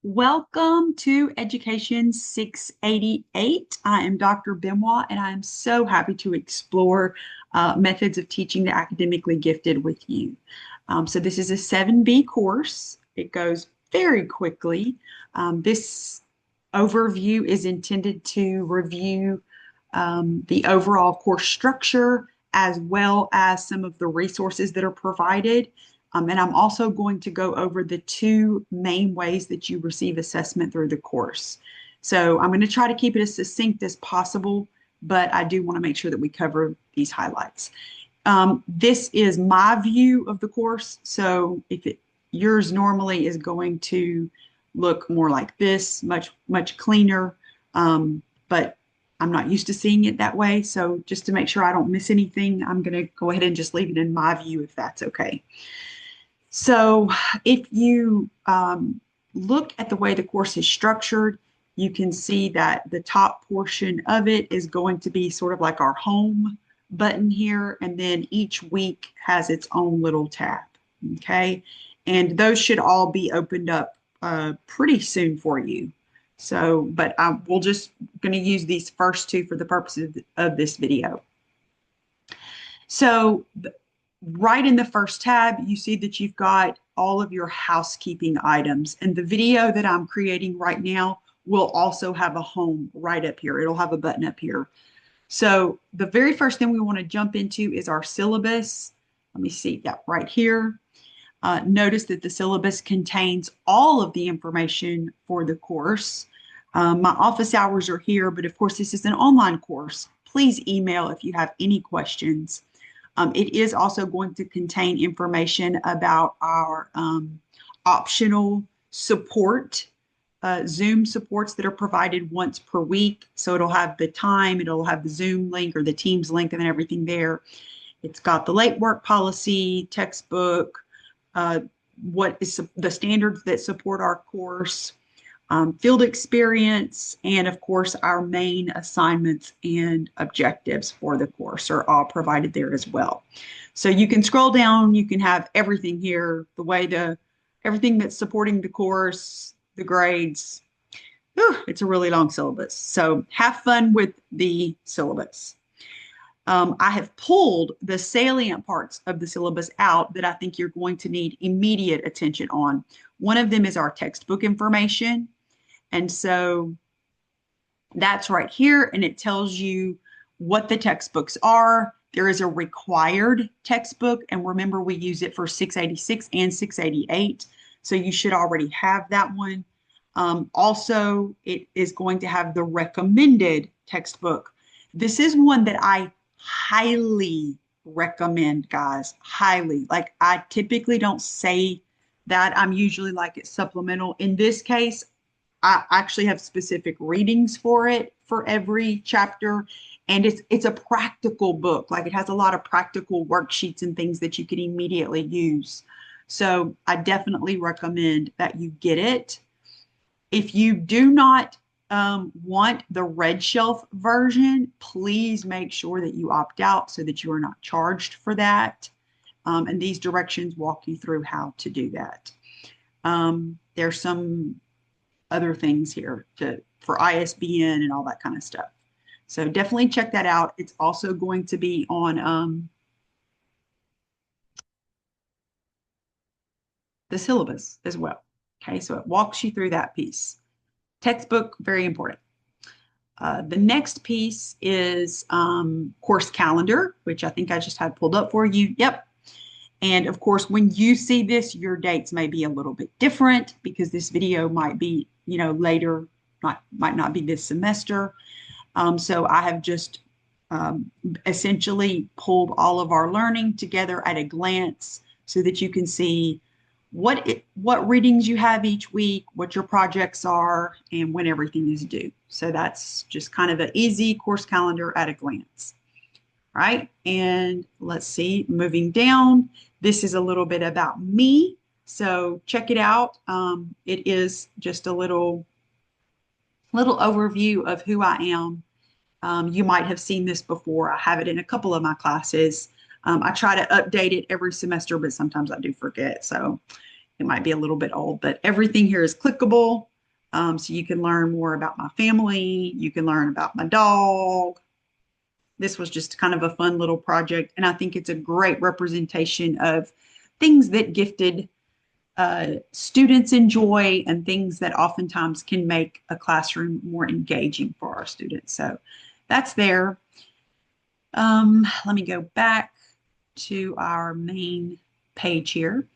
Welcome to Education 688. I am Dr. Benoit, and I am so happy to explore methods of teaching the academically gifted with you. So this is a 7B course. It goes very quickly. This overview is intended to review the overall course structure as well as some of the resources that are provided. And I'm also going to go over the two main ways that you receive assessment through the course. So I'm going to try to keep it as succinct as possible, but I do want to make sure that we cover these highlights. This is my view of the course. So yours normally is going to look more like this, much cleaner, but I'm not used to seeing it that way. So just to make sure I don't miss anything, I'm going to go ahead and just leave it in my view if that's okay. So if you look at the way the course is structured, you can see that the top portion of it is going to be sort of like our home button here, and then each week has its own little tab, okay? And those should all be opened up pretty soon for you. So, but we're just going to use these first two for the purposes of this video. So, right in the first tab, you see that you've got all of your housekeeping items. And the video that I'm creating right now will also have a home right up here. It'll have a button up here. So the very first thing we want to jump into is our syllabus. Let me see that right here. Notice that the syllabus contains all of the information for the course. My office hours are here, but of course this is an online course. Please email if you have any questions. It is also going to contain information about our optional support, Zoom supports that are provided once per week. So it'll have the time, it'll have the Zoom link or the Teams link and everything there. It's got the late work policy, textbook, what is the standards that support our course, field experience, and of course, our main assignments and objectives for the course are all provided there as well. So you can scroll down, you can have everything here, everything that's supporting the course, the grades. Whew, it's a really long syllabus. So have fun with the syllabus. I have pulled the salient parts of the syllabus out that I think you're going to need immediate attention on. One of them is our textbook information. And so that's right here, and it tells you what the textbooks are. There is a required textbook, and remember we use it for 686 and 688, so you should already have that one. Also, it is going to have the recommended textbook. This is one that I highly recommend, guys, highly. Like, I typically don't say that. I'm usually like it's supplemental. In this case, I actually have specific readings for it for every chapter, and it's a practical book. Like, it has a lot of practical worksheets and things that you can immediately use. So I definitely recommend that you get it. If you do not want the red shelf version, please make sure that you opt out so that you are not charged for that. And these directions walk you through how to do that. There's some other things here for ISBN and all that kind of stuff. So definitely check that out. It's also going to be on the syllabus as well. Okay, so it walks you through that piece. Textbook, very important. The next piece is course calendar, which I think I just had pulled up for you. Yep. And of course, when you see this, your dates may be a little bit different because this video might be, later, might not be this semester. So I have just essentially pulled all of our learning together at a glance so that you can see what readings you have each week, what your projects are, and when everything is due. So that's just kind of an easy course calendar at a glance. All right, and let's see, moving down, this is a little bit about me. So check it out. It is just a little overview of who I am. You might have seen this before. I have it in a couple of my classes. I try to update it every semester, but sometimes I do forget. So it might be a little bit old, but everything here is clickable. So you can learn more about my family. You can learn about my dog. This was just kind of a fun little project. And I think it's a great representation of things that gifted students enjoy and things that oftentimes can make a classroom more engaging for our students. So that's there. Let me go back to our main page here.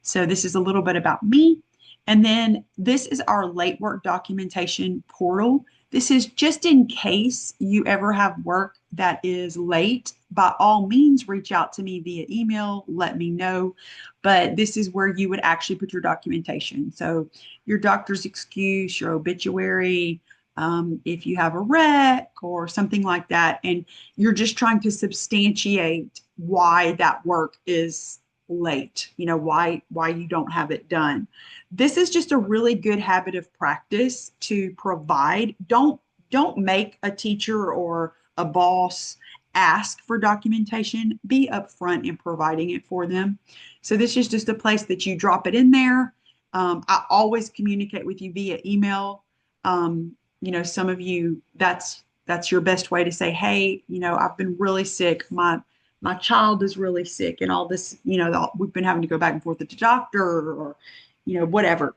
So this is a little bit about me. And then this is our late work documentation portal. This is just in case you ever have work that is late. By all means, reach out to me via email, let me know. But this is where you would actually put your documentation. So your doctor's excuse, your obituary, if you have a wreck or something like that, and you're just trying to substantiate why that work is late, why you don't have it done. This is just a really good habit of practice to provide. Don't make a teacher or a boss ask for documentation. Be upfront in providing it for them. So this is just a place that you drop it in there. I always communicate with you via email. Some of you, that's your best way to say, hey, I've been really sick. My child is really sick and all this, we've been having to go back and forth to the doctor or, whatever.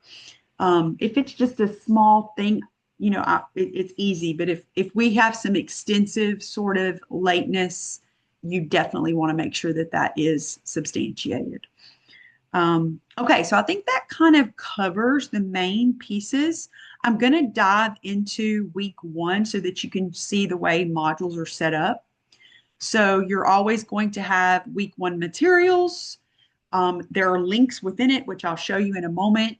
If it's just a small thing, it's easy. But if we have some extensive sort of lateness, you definitely want to make sure that that is substantiated. Okay, so I think that kind of covers the main pieces. I'm going to dive into week 1 so that you can see the way modules are set up. So you're always going to have week 1 materials. There are links within it, which I'll show you in a moment.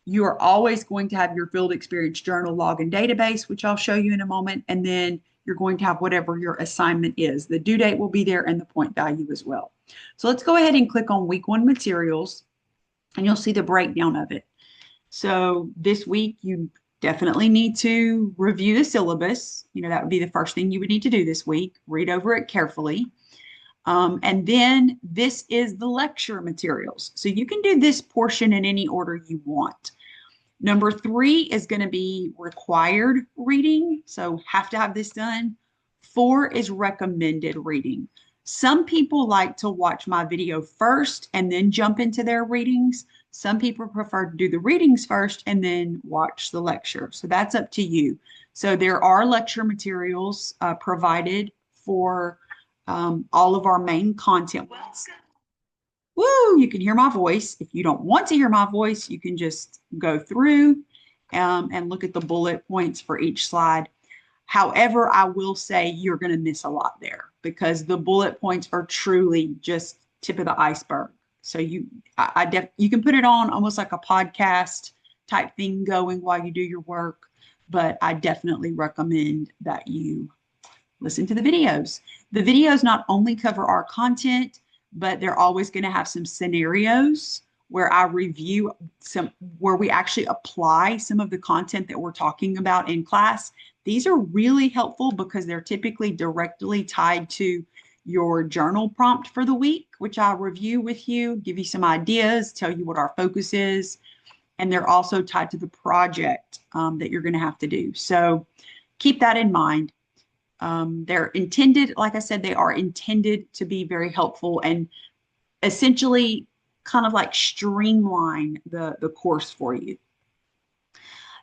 You are always going to have your field experience journal, log, and database, which I'll show you in a moment. And then you're going to have whatever your assignment is. The due date will be there and the point value as well. So let's go ahead and click on week 1 materials and you'll see the breakdown of it. So this week you definitely need to review the syllabus. That would be the first thing you would need to do this week. Read over it carefully. And then this is the lecture materials. So you can do this portion in any order you want. Number 3 is going to be required reading. So have to have this done. 4 is recommended reading. Some people like to watch my video first and then jump into their readings. Some people prefer to do the readings first and then watch the lecture. So that's up to you. So there are lecture materials provided for all of our main content. Woo, you can hear my voice. If you don't want to hear my voice, you can just go through and look at the bullet points for each slide. However, I will say you're going to miss a lot there because the bullet points are truly just tip of the iceberg. So you can put it on almost like a podcast type thing going while you do your work, but I definitely recommend that you listen to the videos. The videos not only cover our content, but they're always going to have some scenarios where I review where we actually apply some of the content that we're talking about in class. These are really helpful because they're typically directly tied to your journal prompt for the week, which I'll review with you, give you some ideas, tell you what our focus is. And they're also tied to the project that you're going to have to do. So keep that in mind. They're intended, like I said, they are intended to be very helpful and essentially kind of like streamline the course for you.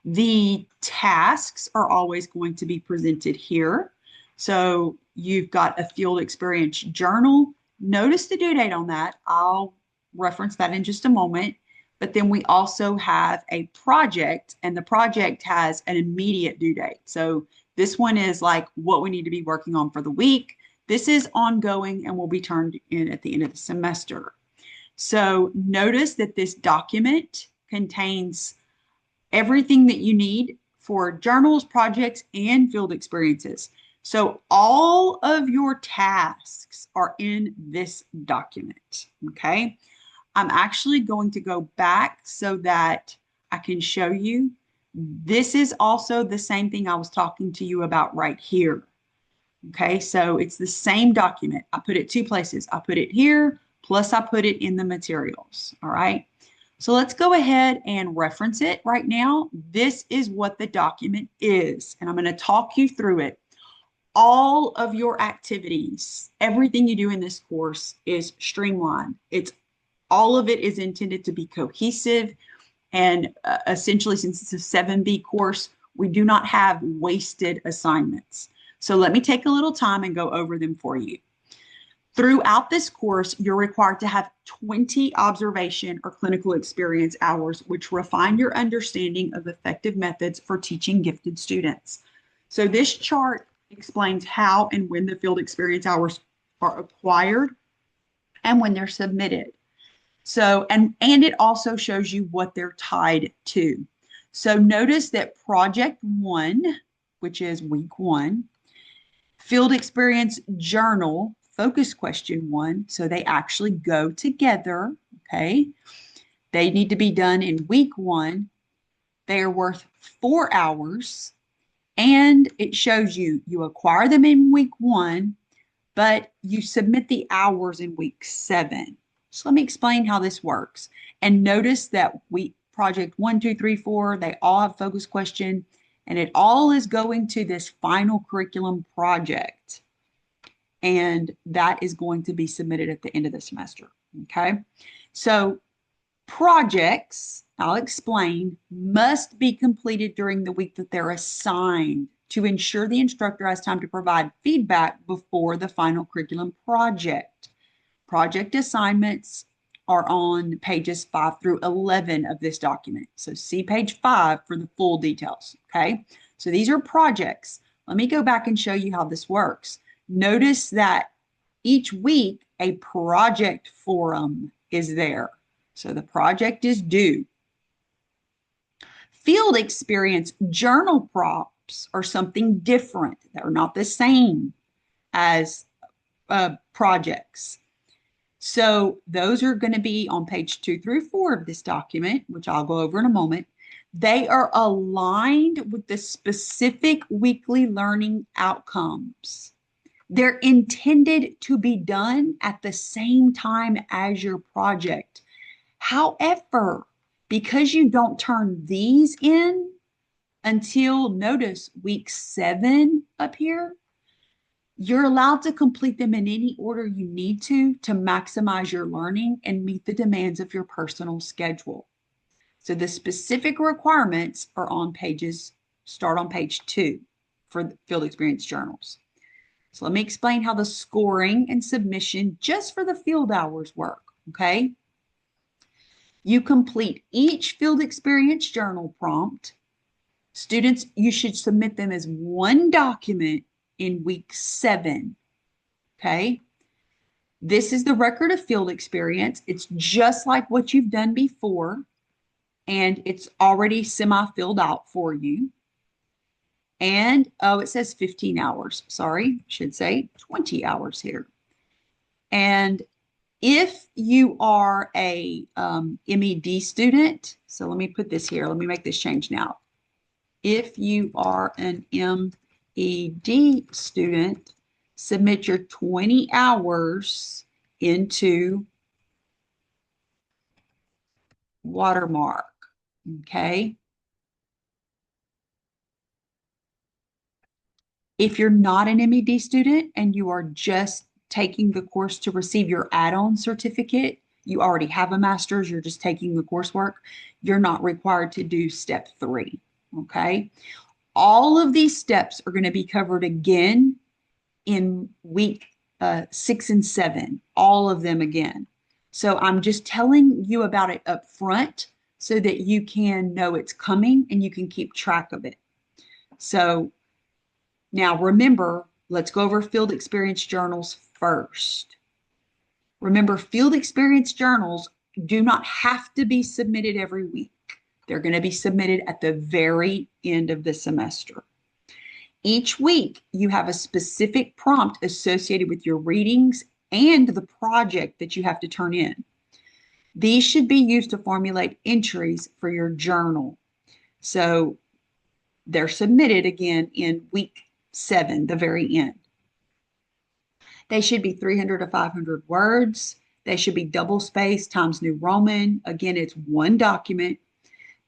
The tasks are always going to be presented here. So you've got a field experience journal. Notice the due date on that. I'll reference that in just a moment. But then we also have a project, and the project has an immediate due date. So this one is like what we need to be working on for the week. This is ongoing and will be turned in at the end of the semester. So notice that this document contains everything that you need for journals, projects, and field experiences. So all of your tasks are in this document, okay? I'm actually going to go back so that I can show you. This is also the same thing I was talking to you about right here. Okay, so it's the same document. I put it 2 places. I put it here, plus I put it in the materials. All right. So let's go ahead and reference it right now. This is what the document is, and I'm going to talk you through it. All of your activities, everything you do in this course is streamlined. All of it is intended to be cohesive, and essentially, since it's a 7B course, we do not have wasted assignments. So let me take a little time and go over them for you. Throughout this course, you're required to have 20 observation or clinical experience hours, which refine your understanding of effective methods for teaching gifted students. So this chart explains how and when the field experience hours are acquired and when they're submitted. So, and it also shows you what they're tied to. So notice that project 1, which is week 1, field experience journal, focus question 1. So they actually go together, okay? They need to be done in week 1. They are worth 4 hours, and it shows you acquire them in week 1, but you submit the hours in week 7. So let me explain how this works. And notice that project 1, 2, 3, 4, they all have focus question, and it all is going to this final curriculum project. And that is going to be submitted at the end of the semester. Okay. So projects, I'll explain, must be completed during the week that they're assigned to ensure the instructor has time to provide feedback before the final curriculum project. Project assignments are on pages 5 through 11 of this document. So see page 5 for the full details, okay? So these are projects. Let me go back and show you how this works. Notice that each week a project forum is there. So the project is due. Field experience journal prompts are something different. They're not the same as projects. So those are going to be on page 2 through 4 of this document, which I'll go over in a moment. They are aligned with the specific weekly learning outcomes. They're intended to be done at the same time as your project. However, because you don't turn these in until, notice, week 7 up here, you're allowed to complete them in any order you need to maximize your learning and meet the demands of your personal schedule. So the specific requirements are start on page 2 for the field experience journals. So let me explain how the scoring and submission just for the field hours work, okay? You complete each field experience journal prompt. Students, you should submit them as one document in week 7, okay? This is the record of field experience. It's just like what you've done before, and it's already semi-filled out for you. And, oh, it says 15 hours. Sorry, should say 20 hours here. And if you are a MED student, so let me put this here. Let me make this change now. If you are an MED student, submit your 20 hours into Watermark, okay? If you're not an MED student and you are just taking the course to receive your add-on certificate, you already have a master's, you're just taking the coursework, you're not required to do step 3, okay? All of these steps are going to be covered again in week 6 and 7, all of them again. So I'm just telling you about it up front so that you can know it's coming and you can keep track of it. So now remember, let's go over field experience journals first. Remember, field experience journals do not have to be submitted every week. They're going to be submitted at the very end of the semester. Each week, you have a specific prompt associated with your readings and the project that you have to turn in. These should be used to formulate entries for your journal. So they're submitted again in week 7, the very end. They should be 300 to 500 words. They should be double spaced, Times New Roman. Again, it's one document.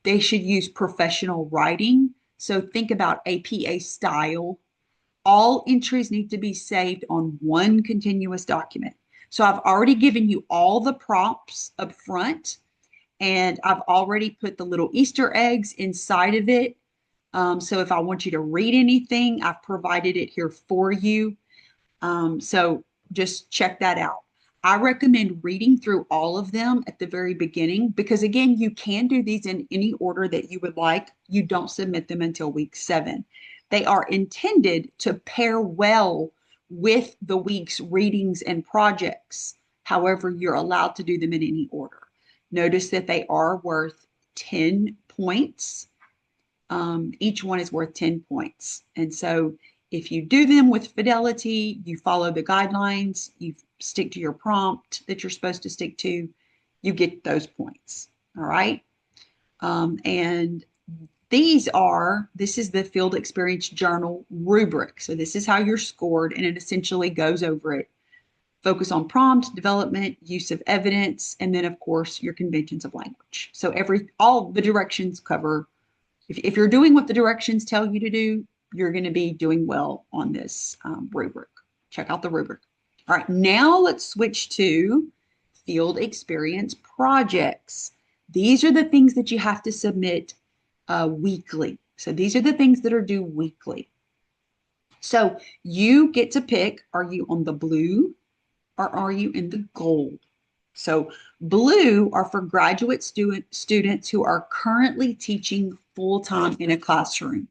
They should use professional writing. So think about APA style. All entries need to be saved on one continuous document. So I've already given you all the prompts up front, and I've already put the little Easter eggs inside of it. So if I want you to read anything, I've provided it here for you. So just check that out. I recommend reading through all of them at the very beginning because, again, you can do these in any order that you would like. You don't submit them until week 7. They are intended to pair well with the week's readings and projects. However, you're allowed to do them in any order. Notice that they are worth 10 points. Each one is worth 10 points. And so if you do them with fidelity, you follow the guidelines, you stick to your prompt that you're supposed to stick to, you get those points. All right. And this is the Field Experience Journal rubric. So this is how you're scored, and it essentially goes over it. Focus on prompt, development, use of evidence, and then, of course, your conventions of language. So all the directions cover. If you're doing what the directions tell you to do, you're going to be doing well on this rubric. Check out the rubric. All right, now let's switch to field experience projects. These are the things that you have to submit weekly. So these are the things that are due weekly. So you get to pick, are you on the blue or are you in the gold? So blue are for graduate students who are currently teaching full-time in a classroom.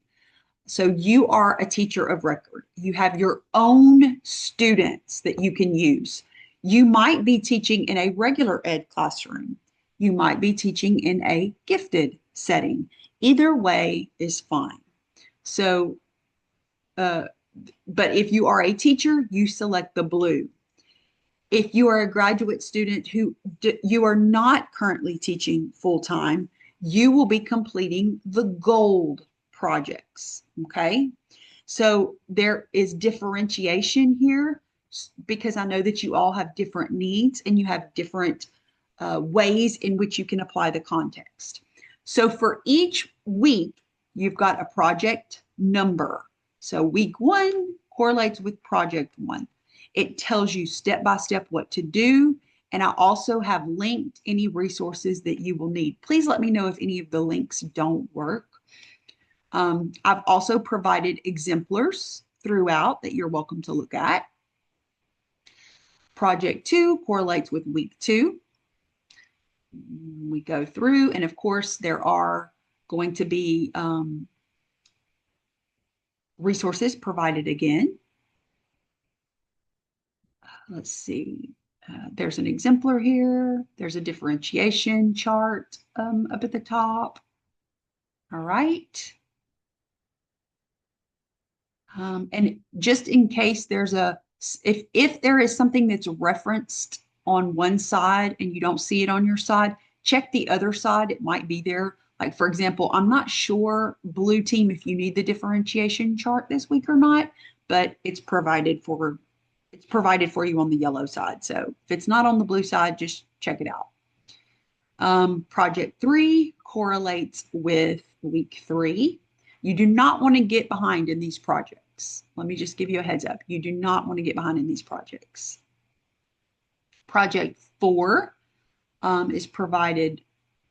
So you are a teacher of record. You have your own students that you can use. You might be teaching in a regular ed classroom. You might be teaching in a gifted setting. Either way is fine. So, but if you are a teacher, you select the blue. If you are a graduate student who you are not currently teaching full-time, you will be completing the gold projects, okay? So there is differentiation here because I know that you all have different needs and you have different ways in which you can apply the context. So for each week, you've got a project number. So week 1 correlates with project 1. It tells you step by step what to do. And I also have linked any resources that you will need. Please let me know if any of the links don't work. I've also provided exemplars throughout that you're welcome to look at. Project 2 correlates with week 2. We go through, and of course, there are going to be resources provided again. Let's see. There's an exemplar here. There's a differentiation chart up at the top. All right. And just in case there's if there is something that's referenced on one side and you don't see it on your side, check the other side. It might be there. Like, for example, I'm not sure, Blue Team, if you need the differentiation chart this week or not, but it's provided for you on the yellow side. So if it's not on the blue side, just check it out. Project 3 correlates with week 3. You do not want to get behind in these projects. Let me just give you a heads up. You do not want to get behind in these projects. Project 4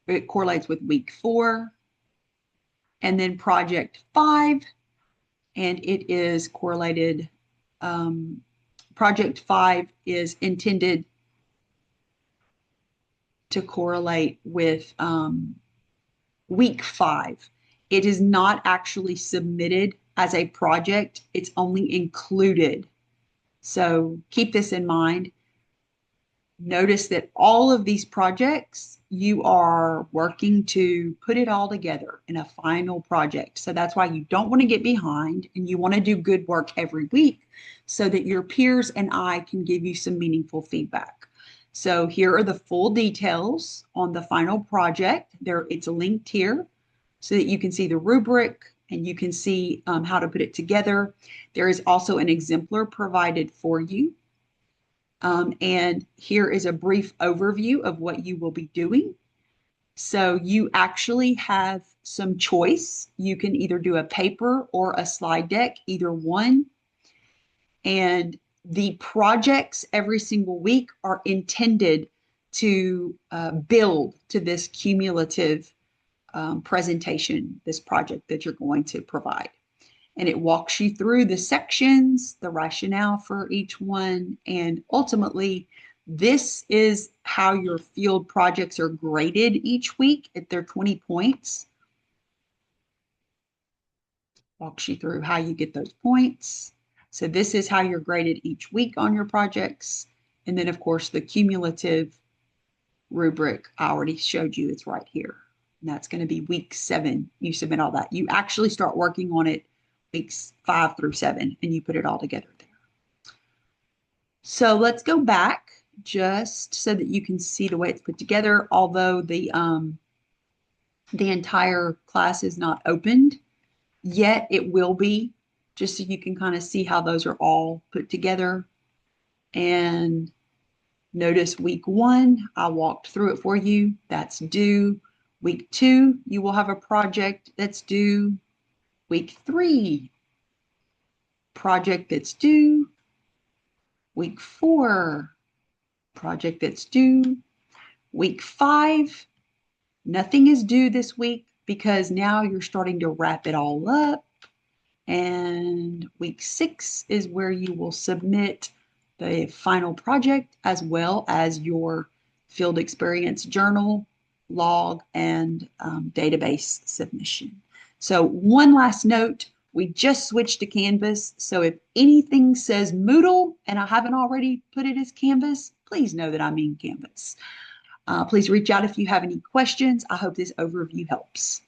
it correlates with week 4. And then project 5, and it is correlated. Project 5 is intended to correlate with week 5. It is not actually submitted as a project. It's only included. So keep this in mind. Notice that all of these projects, you are working to put it all together in a final project. So that's why you don't want to get behind, and you want to do good work every week so that your peers and I can give you some meaningful feedback. So here are the full details on the final project. It's linked here so that you can see the rubric and you can see how to put it together. There is also an exemplar provided for you. And here is a brief overview of what you will be doing. So you actually have some choice. You can either do a paper or a slide deck, either one. And the projects every single week are intended to build to this cumulative presentation, this project that you're going to provide. And it walks you through the sections, the rationale for each one, and ultimately, this is how your field projects are graded each week at their 20 points. Walks you through how you get those points. So this is how you're graded each week on your projects. And then, of course, the cumulative rubric, I already showed you, it's right here. And that's going to be week 7. You submit all that. You actually start working on it weeks 5 through 7, and you put it all together there. So let's go back just so that you can see the way it's put together. Although the entire class is not opened yet, it will be, just so you can kind of see how those are all put together. And notice week 1, I walked through it for you. That's due. Week 2, you will have a project that's due. Week 3, project that's due. Week 4, project that's due. Week 5, nothing is due this week because now you're starting to wrap it all up. And week 6 is where you will submit the final project as well as your field experience journal, log, and database submission. So one last note, we just switched to Canvas. So if anything says Moodle and I haven't already put it as Canvas, please know that I mean Canvas. Please reach out if you have any questions. I hope this overview helps.